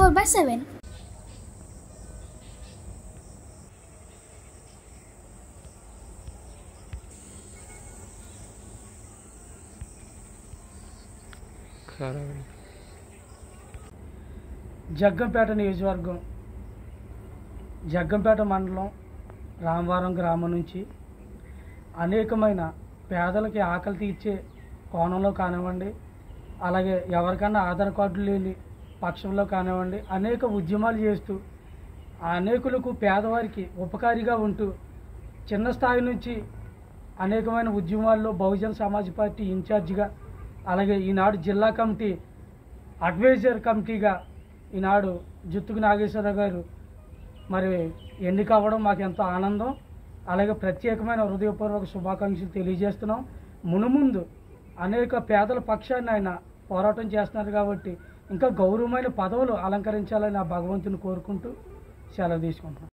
24/7. జగ్గంపేట నియోజకవర్గం జగ్గంపేట మండలం రామవరం గ్రామం నుంచి అనేకమైన పేదలకి ఆకలి తీర్చే కోణంలో కానివ్వండి, అలాగే ఎవరికైనా ఆధార్ కార్డులు లేని పక్షంలో కానివ్వండి, అనేక ఉద్యమాలు చేస్తూ అనేకులకు పేదవారికి ఉపకారిగా ఉంటూ చిన్న స్థాయి నుంచి అనేకమైన ఉద్యమాల్లో బహుజన సమాజ్ పార్టీ ఇన్ఛార్జిగా, అలాగే ఈనాడు జిల్లా కమిటీ అడ్వైజర్ కమిటీగా ఈనాడు జుత్తుకు నాగేశ్వరరావు గారు మరి ఎన్నిక అవ్వడం మాకు ఎంతో ఆనందం. అలాగే ప్రత్యేకమైన హృదయపూర్వక శుభాకాంక్షలు తెలియజేస్తున్నాం. మునుముందు అనేక పేదల పక్షాన్ని ఆయన పోరాటం చేస్తున్నారు కాబట్టి ఇంకా గౌరవమైన పదవులు అలంకరించాలని ఆ భగవంతుని కోరుకుంటూ సెలవు తీసుకుంటున్నాం.